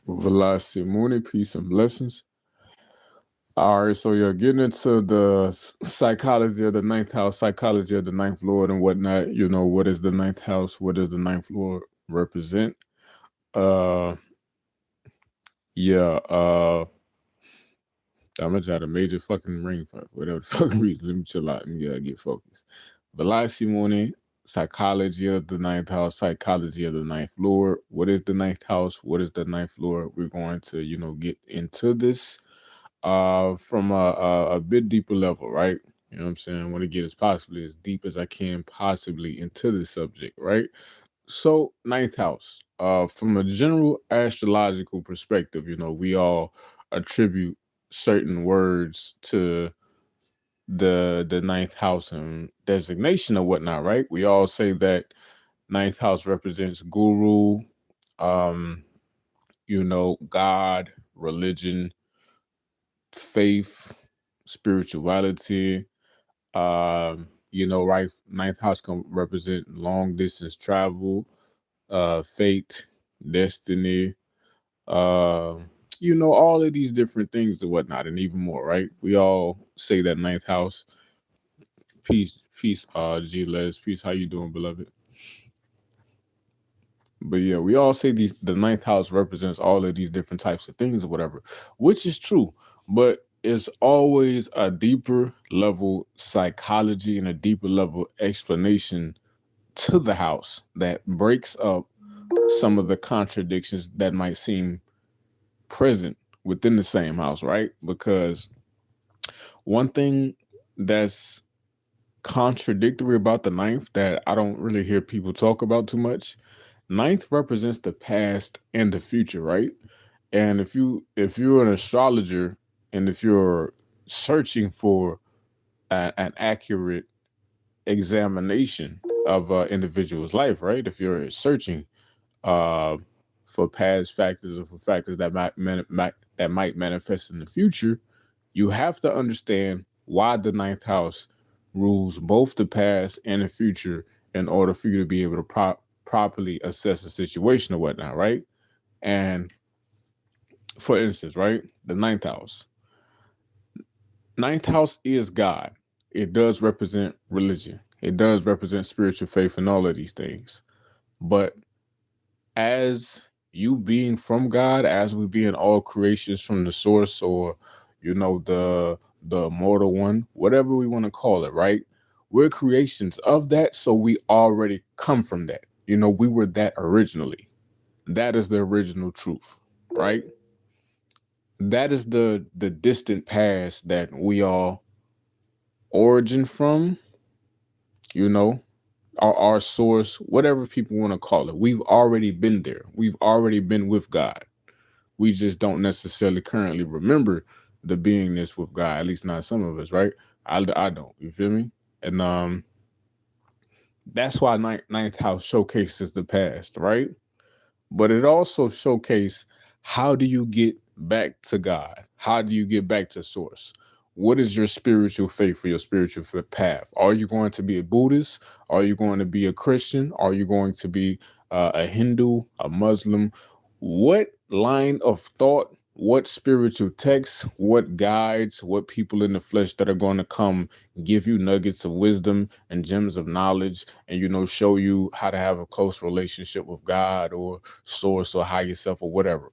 Velocity morning, peace and blessings. All right, so you're getting into the psychology of the ninth house, psychology of the ninth lord and whatnot. You know, what is the ninth house? What does the ninth lord represent? Uh, yeah, I'm just had a major fucking rain for whatever the fucking reason. Let me chill out and get focused. Velocity morning, psychology of the ninth house, psychology of the ninth lord. What is the ninth house? What is the ninth lord? We're going to, get into this from a bit deeper level, right? You know what I'm saying? I want to get as deep as I can possibly into this subject, right? So, ninth house, from a general astrological perspective, we all attribute certain words to the ninth house and designation or whatnot, right? We all say that ninth house represents guru, um, God, religion, faith, spirituality. Right? Ninth house can represent long distance travel, fate, destiny, uh, all of these different things and whatnot, and even more, right? We all say that ninth house. Peace, G Les. Peace, how you doing, beloved? But yeah, we all say the ninth house represents all of these different types of things or whatever, which is true, but it's always a deeper level psychology and a deeper level explanation to the house that breaks up some of the contradictions that might seem present within the same house, right? Because one thing that's contradictory about the ninth that I don't really hear people talk about too much. Ninth represents the past and the future, right? And if you're an astrologer and if you're searching for an accurate examination of an individual's life, right? If you're searching uh, for past factors or for factors that might manifest in the future, you have to understand why the ninth house rules both the past and the future in order for you to be able to properly assess a situation or whatnot, right? And for instance, right, the ninth house is God. It does represent religion. It does represent spiritual faith and all of these things. But as you being from God, as we being all creations from the source, or the immortal one, whatever we want to call it, right? We're creations of that, so we already come from that. We were that originally. That is the original truth, right? That is the distant past that we all origin from, you know, our source, whatever people want to call it. We've already been there. We've already been with God. We just don't necessarily currently remember the beingness with God, at least not some of us, right? I don't. You feel me? And that's why ninth house showcases the past, right? But it also showcases how do you get back to God? How do you get back to source? What is your spiritual faith or your spiritual path? Are you going to be a Buddhist? Are you going to be a Christian? Are you going to be a Hindu, a Muslim? What line of thought, what spiritual texts, what guides, what people in the flesh that are going to come give you nuggets of wisdom and gems of knowledge and, show you how to have a close relationship with God or source or higher self or whatever.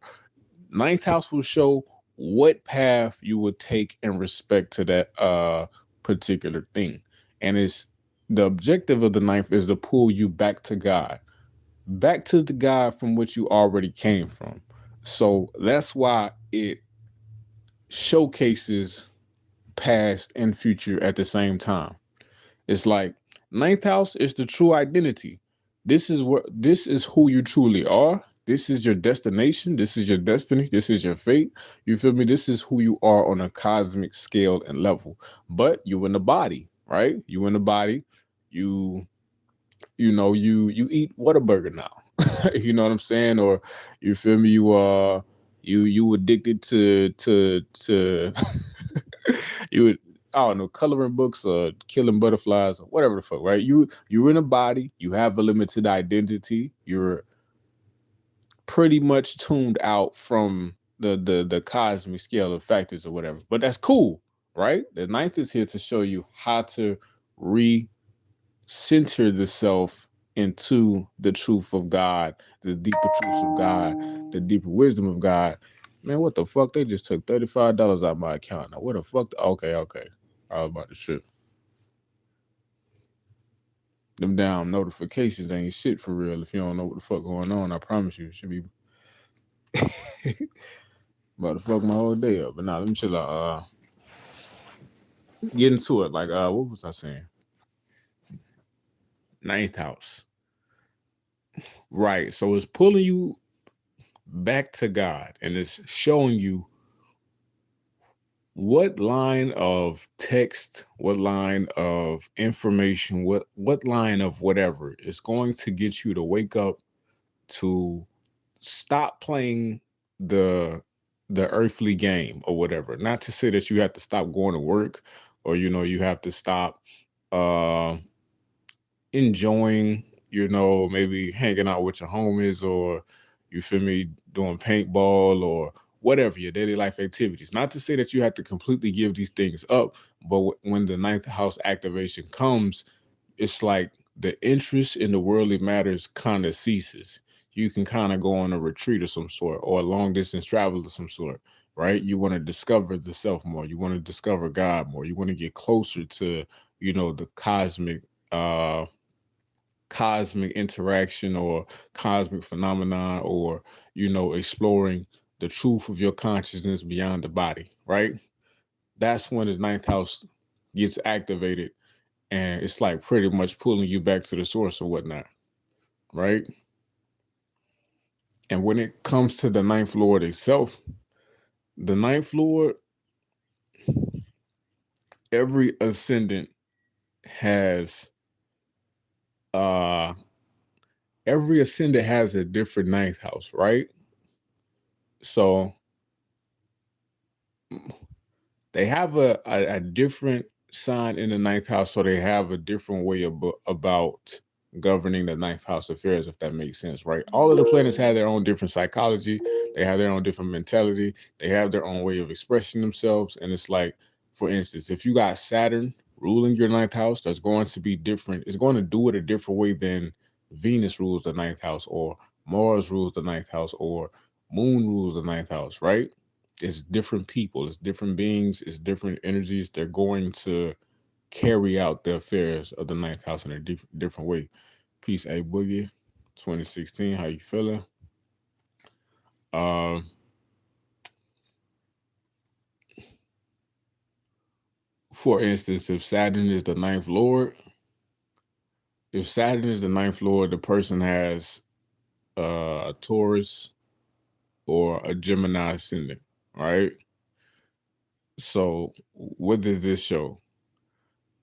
Ninth house will show what path you would take in respect to that particular thing. And it's the objective of the ninth is to pull you back to God, back to the God from which you already came from. So that's why it showcases past and future at the same time. It's like ninth house is the true identity. This is who you truly are. This is your destination. This is your destiny. This is your fate. You feel me? This is who you are on a cosmic scale and level. But you in the body, right? You in the body. You you eat Whataburger now. You know what I'm saying? Or you feel me? You addicted to you would, I don't know, coloring books or killing butterflies or whatever the fuck, right? You're in a body, you have a limited identity, you're pretty much tuned out from the cosmic scale of factors or whatever. But that's cool, right? The ninth is here to show you how to center the self into the truth of God, the deeper truths of God, the deeper wisdom of God. Man, what the fuck? They just took $35 out of my account. Now, what the fuck? Okay. I was about to trip. Them damn notifications ain't shit for real. If you don't know what the fuck going on, I promise you, it should be about to fuck my whole day up. But nah, let me chill out. Get into it. Like, what was I saying? Ninth house. Right. So it's pulling you back to God and it's showing you what line of text, what line of information, what line of whatever is going to get you to wake up, to stop playing the earthly game or whatever. Not to say that you have to stop going to work, or you have to stop uh enjoying, maybe hanging out with your homies, or you feel me, doing paintball or whatever your daily life activities. Not to say that you have to completely give these things up, but when the ninth house activation comes, it's like the interest in the worldly matters kind of ceases. You can kind of go on a retreat of some sort or a long distance travel of some sort, right? You want to discover the self more. You want to discover God more. You want to get closer to, the cosmic interaction or cosmic phenomenon, or exploring the truth of your consciousness beyond the body, right? That's when the ninth house gets activated, and it's like pretty much pulling you back to the source or whatnot, right? And when it comes to the ninth lord itself, the ninth lord, every ascendant has uh a different ninth house, right? So they have a different sign in the ninth house, so they have a different way about governing the ninth house affairs, if that makes sense, right? All of the planets have their own different psychology, they have their own different mentality, they have their own way of expressing themselves. And it's like, for instance, if you got Saturn ruling your ninth house, that's going to be different. It's going to do it a different way than Venus rules the ninth house, or Mars rules the ninth house, or Moon rules the ninth house, right? It's different people, it's different beings, it's different energies. They're going to carry out the affairs of the ninth house in a different way. Peace, A Boogie, 2016. How you feeling? For instance, if Saturn is the ninth lord, the person has a Taurus or a Gemini ascendant, right? So what does this show?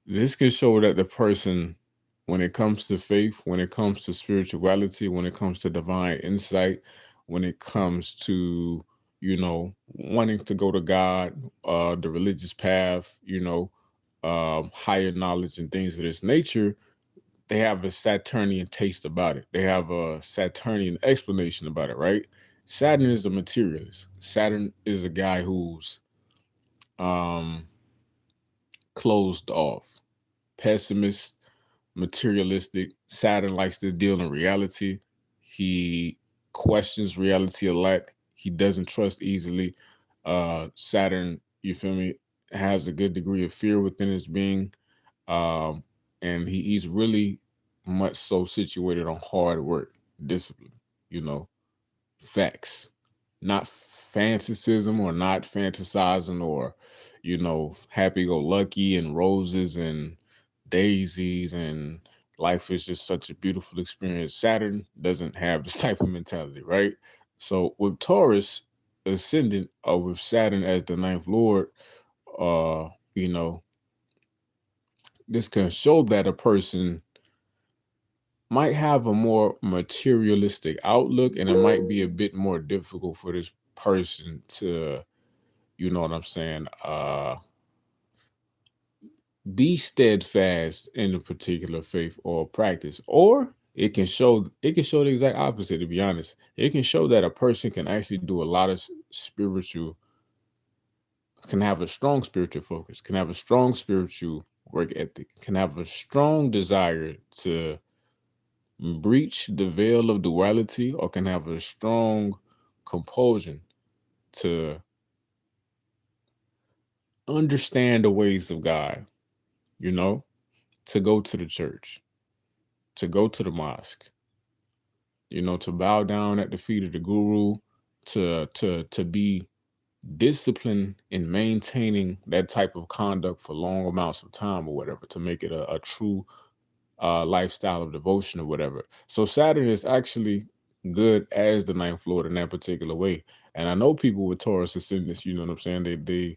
This can show that the person, when it comes to faith, when it comes to spirituality, when it comes to divine insight, when it comes to, wanting to go to God, the religious path, higher knowledge and things of this nature, they have a Saturnian taste about it. They have a Saturnian explanation about it, right? Saturn is a materialist. Saturn is a guy who's closed off, pessimist, materialistic. Saturn likes to deal in reality. He questions reality a lot. He doesn't trust easily. Saturn, you feel me, has a good degree of fear within his being. Um, and he's really much so situated on hard work, discipline, you know, facts, not fantasism, or not fantasizing, or happy-go-lucky and roses and daisies and life is just such a beautiful experience. Saturn doesn't have this type of mentality, right? So with Taurus ascendant, or with Saturn as the ninth lord, uh you know this can show that a person might have a more materialistic outlook, and it might be a bit more difficult for this person to, you know what I'm saying, be steadfast in a particular faith or practice. Or it can show the exact opposite, to be honest. It can show that a person can actually do a lot of spiritual, can have a strong spiritual focus, can have a strong spiritual work ethic, can have a strong desire to breach the veil of duality, or can have a strong compulsion to understand the ways of God, you know, to go to the church, to go to the mosque, to bow down at the feet of the guru, to be disciplined in maintaining that type of conduct for long amounts of time or whatever, to make it a true lifestyle of devotion or whatever. So Saturn is actually good as the ninth lord in that particular way. And I know people with Taurus ascendants, you know what I'm saying?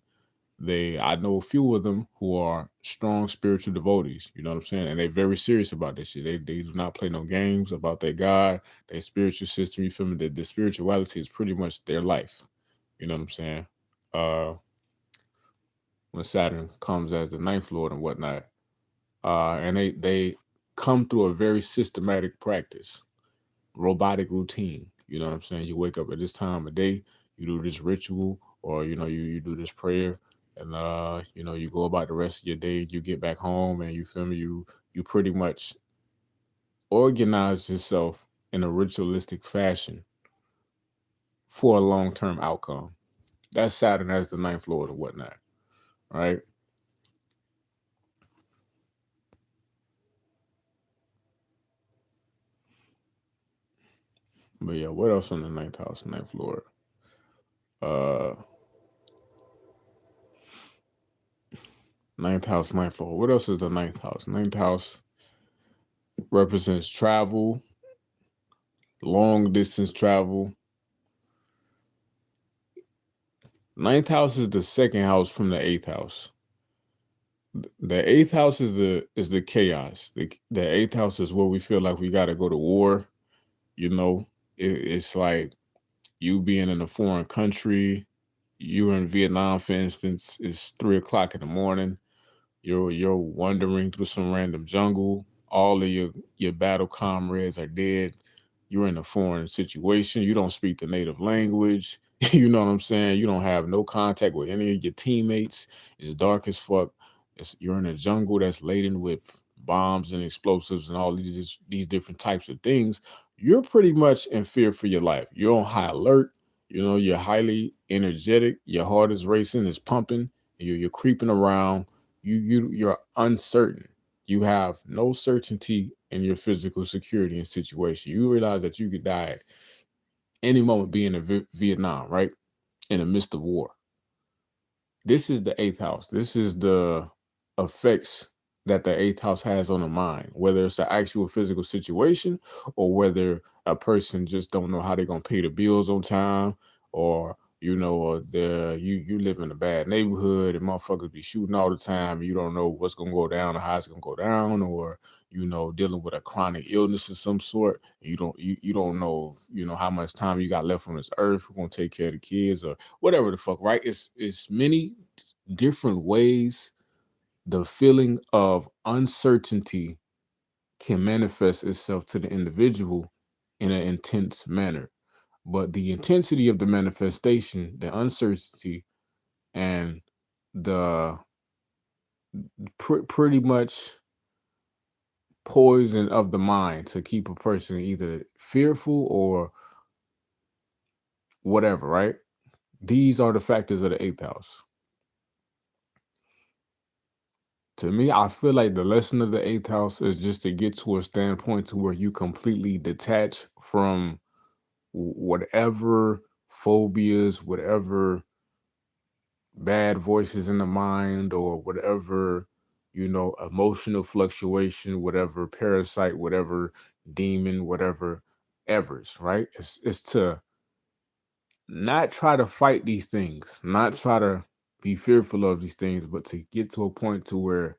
I know a few of them who are strong spiritual devotees, you know what I'm saying? And they're very serious about this shit. They do not play no games about their God, their spiritual system, you feel me? The spirituality is pretty much their life. You know what I'm saying? Uh when Saturn comes as the ninth lord and whatnot. And they come through a very systematic practice, robotic routine. You know what I'm saying? You wake up at this time of day, you do this ritual, or you do this prayer, and you go about the rest of your day. You get back home, and you feel me. You pretty much organize yourself in a ritualistic fashion for a long term outcome. That's Saturn as the ninth lord or whatnot, right? But yeah, what else on the ninth house, ninth lord? Uh, Ninth house, ninth lord. What else is the ninth house? Ninth house represents travel, long distance travel. Ninth house is the second house from the eighth house. The eighth house is the chaos. The eighth house is where we feel like we got to go to war. You know, it's like you being in a foreign country. You're in Vietnam, for instance. It's 3 o'clock in the morning. You're wandering through some random jungle. All of your battle comrades are dead. You're in a foreign situation. You don't speak the native language. You know what I'm saying? You don't have no contact with any of your teammates. It's dark as fuck. You're in a jungle that's laden with bombs and explosives and all these different types of things. You're pretty much in fear for your life. You're on high alert. You're highly energetic. Your heart is racing, it's pumping. You're creeping around. You're uncertain. You have no certainty in your physical security and situation. You realize that you could die at any moment being in Vietnam, right? In the midst of war. This is the eighth house. This is the effects that the eighth house has on the mind, whether it's an actual physical situation or whether a person just don't know how they're gonna pay the bills on time, or or you live in a bad neighborhood and motherfuckers be shooting all the time. You don't know what's gonna go down or how it's gonna go down, or dealing with a chronic illness of some sort. You don't know how much time you got left on this earth, who's gonna take care of the kids or whatever the fuck, right? It's many different ways the feeling of uncertainty can manifest itself to the individual in an intense manner. But the intensity of the manifestation, the uncertainty, and the pretty much poison of the mind to keep a person either fearful or whatever, right? These are the factors of the eighth house. To me, I feel like the lesson of the eighth house is just to get to a standpoint to where you completely detach from whatever phobias, whatever bad voices in the mind, or whatever, emotional fluctuation, whatever parasite, whatever demon, whatever evers, right? It's to not try to fight these things, not try to be fearful of these things, but to get to a point to where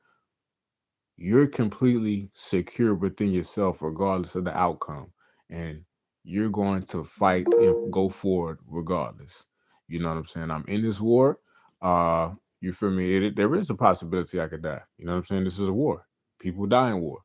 you're completely secure within yourself, regardless of the outcome. And you're going to fight and go forward regardless. You know what I'm saying? I'm in this war. You feel me? There is a possibility I could die. You know what I'm saying? This is a war. People die in war.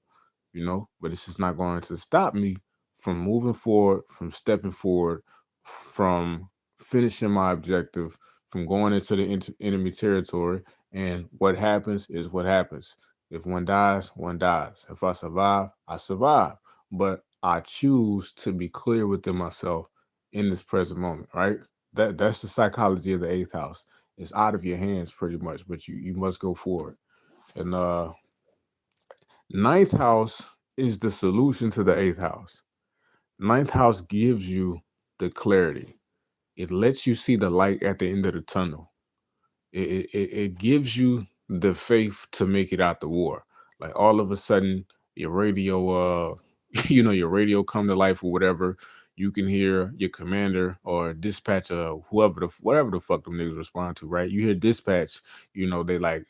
but it's just not going to stop me from moving forward, from stepping forward, from finishing my objective, from going into the enemy territory. And what happens is what happens. If one dies, one dies. If I survive, I survive. But I choose to be clear within myself in this present moment, right? That's the psychology of the eighth house. It's out of your hands pretty much, but you must go forward. And ninth house is the solution to the eighth house. Ninth house gives you the clarity. It lets you see the light at the end of the tunnel. It gives you the faith to make it out the war. Like all of a sudden, your radio, your radio come to life or whatever. You can hear your commander or dispatcher, whatever the fuck them niggas respond to, right? You hear dispatch, they like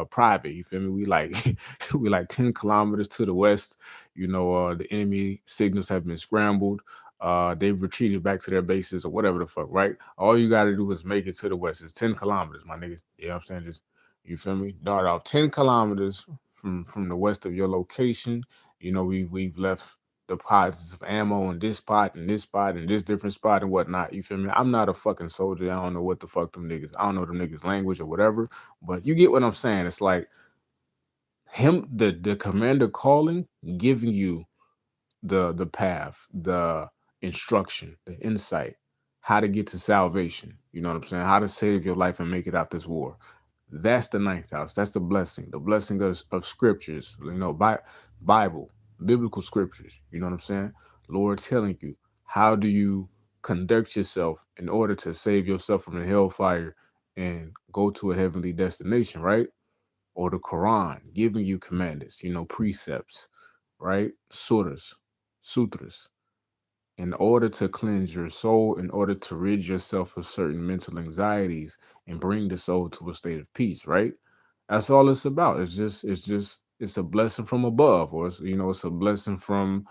private. You feel me? We like we like 10 kilometers to the west. The enemy signals have been scrambled. They've retreated back to their bases or whatever the fuck, right? All you got to do is make it to the west. It's 10 kilometers, my nigga. You know what I'm saying? Just, you feel me? Dart off 10 kilometers from the west of your location. We've left deposits of ammo in this spot and this spot and this different spot and whatnot. You feel me? I'm not a fucking soldier. I don't know what the fuck them niggas. I don't know them niggas' language or whatever. But you get what I'm saying. It's like the commander calling, giving you the path, the instruction, the insight, how to get to salvation. You know what I'm saying? How to save your life and make it out this war. That's the ninth house. That's the blessing of scriptures, Bible, biblical scriptures. You know what I'm saying? Lord telling you, how do you conduct yourself in order to save yourself from the hellfire and go to a heavenly destination, right? Or the Quran giving you commandments, precepts, right? Sutras, in order to cleanse your soul, in order to rid yourself of certain mental anxieties and bring the soul to a state of peace, right? That's all it's about. It's a blessing from above, or it's a blessing from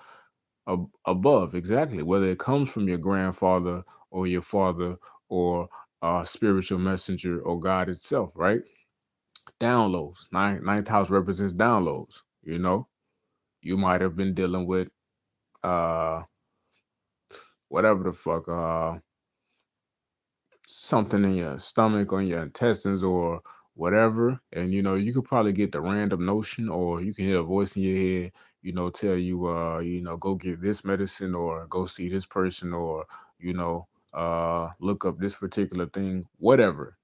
above, exactly. Whether it comes from your grandfather or your father or a spiritual messenger or God itself, right? Downloads. Ninth house represents downloads. You might have been dealing with uh whatever the fuck, something in your stomach or in your intestines or whatever. And you could probably get the random notion, or you can hear a voice in your head, tell you, go get this medicine or go see this person, or, look up this particular thing, whatever,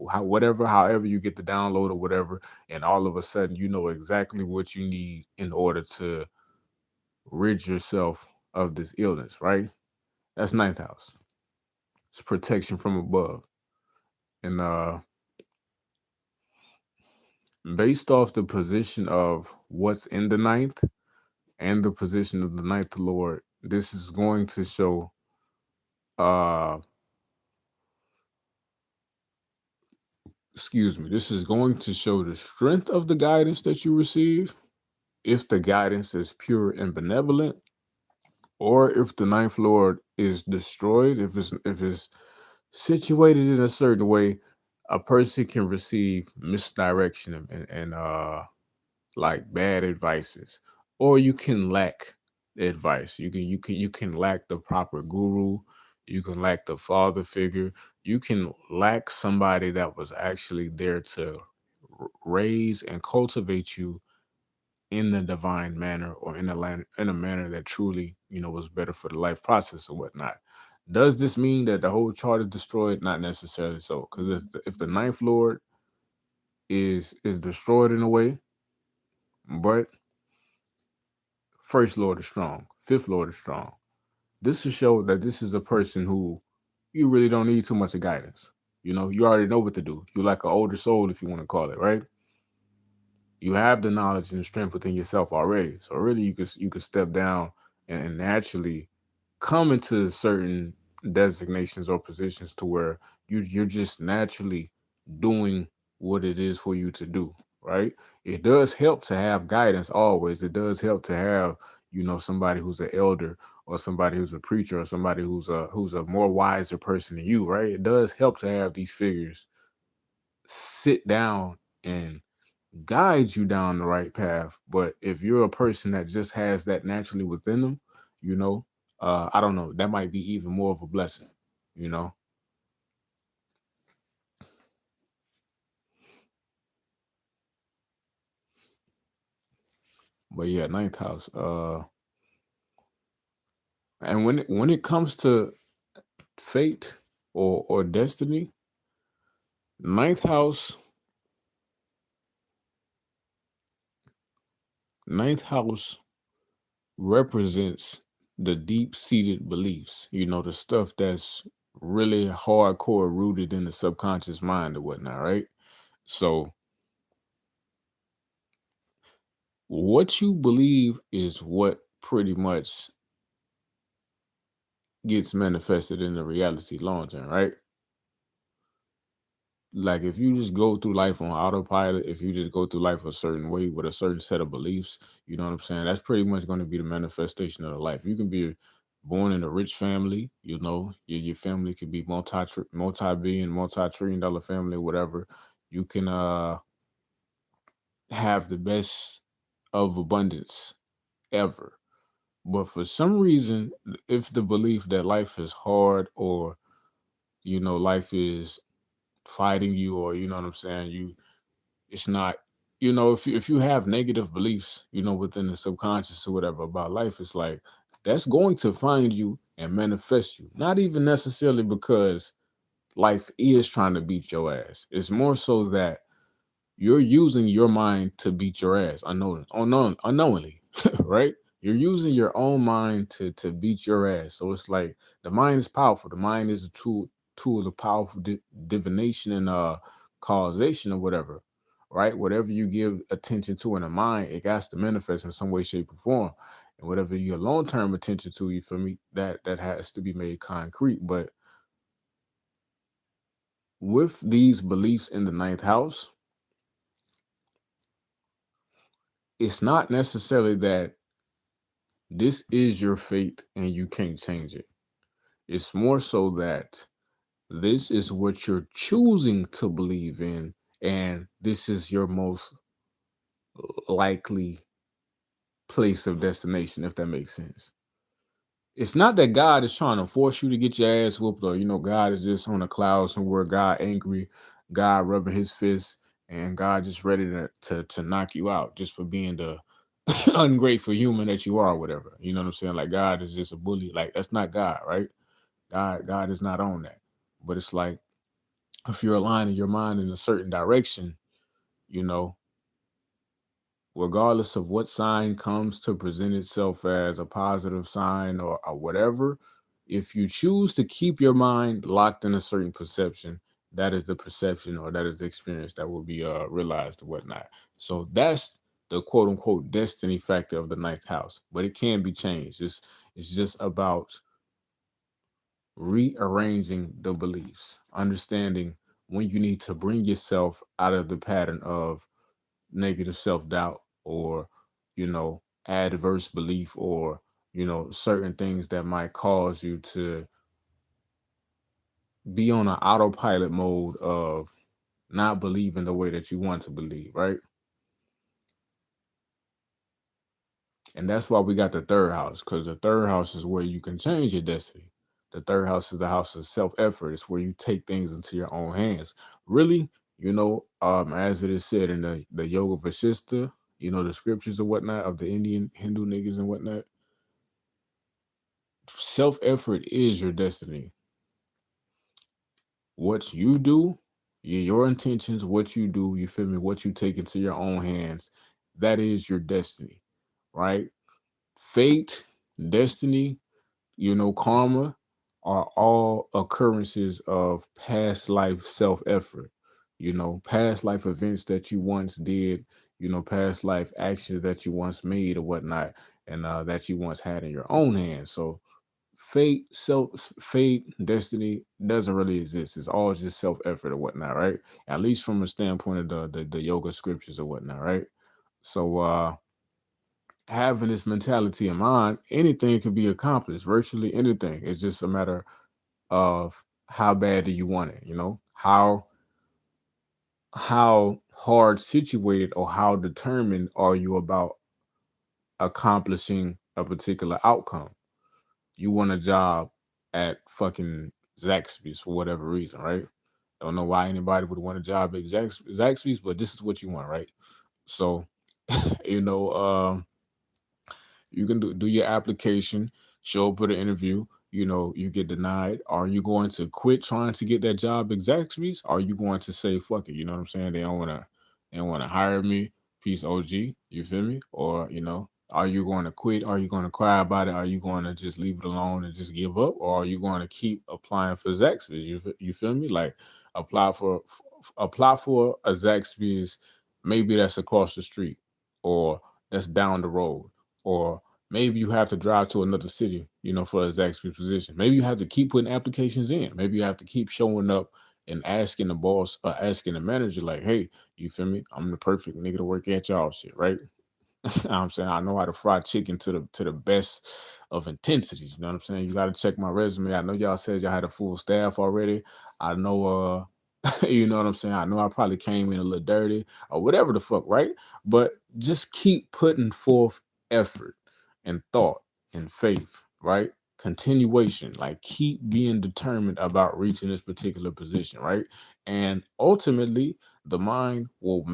however you get the download or whatever. And all of a sudden, you know exactly what you need in order to rid yourself of this illness, right? That's ninth house. It's protection from above. And based off the position of what's in the ninth and the position of the ninth lord, this is going to show uh this is going to show the strength of the guidance that you receive, if the guidance is pure and benevolent, or if the ninth lord is destroyed, if it's situated in a certain way, a person can receive misdirection and like bad advices, or you can lack advice. You can lack the proper guru. You can lack the father figure. You can lack somebody that was actually there to raise and cultivate you in the divine manner, or in a manner that truly was better for the life process or whatnot. Does this mean that the whole chart is destroyed? Not necessarily so, because if the ninth lord is destroyed in a way, but first lord is strong, fifth lord is strong. This will show that this is a person who you really don't need too much of guidance. You already know what to do. You're like an older soul, if you want to call it, right? You have the knowledge and the strength within yourself already. So really you could step down and naturally come into certain designations or positions to where you're just naturally doing what it is for you to do, right? It does help to have guidance always. It does help to have, somebody who's an elder, or somebody who's a preacher, or somebody who's a more wiser person than you, right? It does help to have these figures sit down and guide you down the right path. But if you're a person that just has that naturally within them, you know, I don't know, that might be even more of a blessing, you know. But yeah, ninth house. And when it comes to fate or destiny, ninth house, ninth house represents the deep seated beliefs, the stuff that's really hardcore rooted in the subconscious mind or whatnot, right? So, what you believe is what pretty much gets manifested in the reality long term, right? Like if you just go through life on autopilot, if you just go through life a certain way with a certain set of beliefs, you know what I'm saying? That's pretty much going to be the manifestation of the life. You can be born in a rich family, your family could be multi-billion, multi-trillion dollar family, whatever. You can have the best of abundance ever. But for some reason, if the belief that life is hard or life is fighting you, or you know what I'm saying, it's not, if you have negative beliefs, within the subconscious or whatever about life, it's like that's going to find you and manifest you. Not even necessarily because life is trying to beat your ass. It's more so that you're using your mind to beat your ass unknowingly, right? You're using your own mind to beat your ass. So it's like the mind is powerful. The mind is a tool of powerful divination and causation or whatever, right? Whatever you give attention to in the mind, it has to manifest in some way, shape, or form. And whatever you long term attention to, you feel me, that has to be made concrete. But with these beliefs in the ninth house, it's not necessarily that this is your fate and you can't change it. It's more so that this is what you're choosing to believe in, and this is your most likely place of destination, if that makes sense. It's not that God is trying to force you to get your ass whooped, or God is just on a cloud somewhere, God angry, God rubbing his fist, and God just ready to knock you out just for being the ungrateful human that you are, or whatever. You know what I'm saying? Like God is just a bully. Like that's not God, right? God is not on that. But it's like if you're aligning your mind in a certain direction, you know, regardless of what sign comes to present itself as a positive sign or whatever, if you choose to keep your mind locked in a certain perception, that is the perception or that is the experience that will be realized or whatnot. So that's the quote unquote destiny factor of the ninth house, but it can be changed. It's just about rearranging the beliefs, understanding when you need to bring yourself out of the pattern of negative self-doubt or adverse belief or certain things that might cause you to be on an autopilot mode of not believing the way that you want to believe, right? And that's why we got the third house, because the third house is where you can change your destiny. The third house is the house of self-effort. It's where you take things into your own hands. Really, as it is said in the Yoga Vasista, the scriptures or whatnot of the Indian Hindu niggas and whatnot, self-effort is your destiny. What you do, your intentions, what you do, you feel me, what you take into your own hands, that is your destiny, right? Fate, destiny, karma are all occurrences of past life self effort, past life events that you once did, past life actions that you once made or whatnot, and that you once had in your own hands. So, fate, destiny doesn't really exist. It's all just self effort or whatnot, right? At least from a standpoint of the yoga scriptures or whatnot, right? So, having this mentality in mind, anything can be accomplished, virtually anything. It's just a matter of how bad do you want it, how how hard situated or how determined are you about accomplishing a particular outcome. You want a job at fucking Zaxby's for whatever reason, right? Don't know why anybody would want a job at Zaxby's, but this is what you want, right? So, you know, you can do your application, show up for the interview. You get denied. Are you going to quit trying to get that job at Zaxby's? Are you going to say fuck it? You know what I'm saying? They don't want to hire me. Peace, OG. You feel me? Or are you going to quit? Are you going to cry about it? Are you going to just leave it alone and just give up? Or are you going to keep applying for Zaxby's? You feel me? Like apply for a Zaxby's. Maybe that's across the street, or that's down the road, or maybe you have to drive to another city, for a Zaxby's position. Maybe you have to keep putting applications in. Maybe you have to keep showing up and asking the boss or asking the manager, like, hey, you feel me? I'm the perfect nigga to work at y'all shit, right? I'm saying I know how to fry chicken to the best of intensities. You know what I'm saying? You got to check my resume. I know y'all said y'all had a full staff already. I know, you know what I'm saying? I know I probably came in a little dirty or whatever the fuck, right? But just keep putting forth effort and thought and faith, right? Continuation, like keep being determined about reaching this particular position, right? And ultimately, the mind will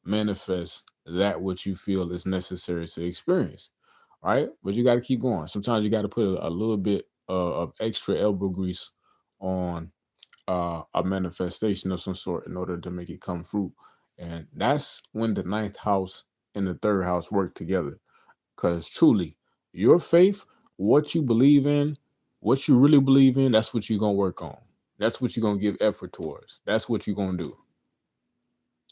manifest that what you feel is necessary to experience, right? But you got to keep going. Sometimes you got to put a little bit of extra elbow grease on a manifestation of some sort in order to make it come fruit. And that's when the ninth house and the third house work together. Because truly, your faith, what you believe in, what you really believe in, that's what you're going to work on. That's what you're going to give effort towards. That's what you're going to do.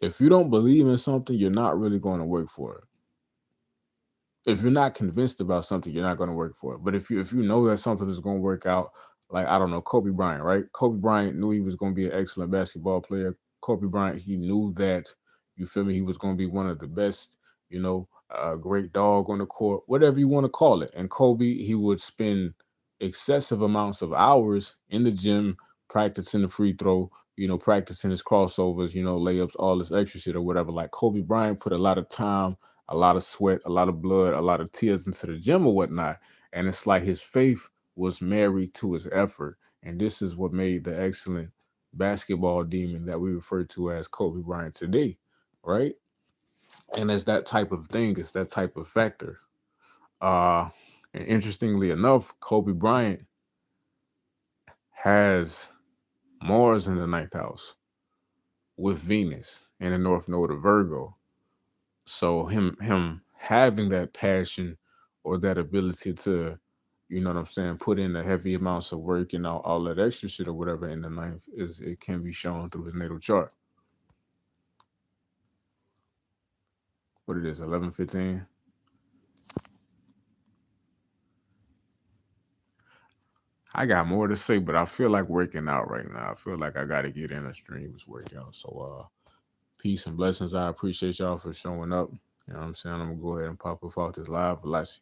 If you don't believe in something, you're not really going to work for it. If you're not convinced about something, you're not going to work for it. But if you know that something is going to work out, like I don't know, Kobe Bryant, right? Kobe Bryant knew he was going to be an excellent basketball player. Kobe Bryant, he knew that, you feel me, he was going to be one of the best, a great dog on the court, whatever you want to call it. And Kobe, he would spend excessive amounts of hours in the gym practicing the free throw, practicing his crossovers, layups, all this extra shit or whatever. Like Kobe Bryant put a lot of time, a lot of sweat, a lot of blood, a lot of tears into the gym or whatnot. And it's like his faith was married to his effort. And this is what made the excellent basketball demon that we refer to as Kobe Bryant today, right? And it's that type of thing, it's that type of factor. And interestingly enough, Kobe Bryant has Mars in the ninth house with Venus in the north node of Virgo. So him having that passion or that ability to, you know what I'm saying, put in the heavy amounts of work and all that extra shit or whatever in the ninth is it can be shown through his natal chart. What it is, 11:15. I got more to say, but I feel like working out right now. I feel like I gotta get in a strenuous workout. So peace and blessings. I appreciate y'all for showing up. You know what I'm saying? I'm gonna go ahead and pop up out this live. Let's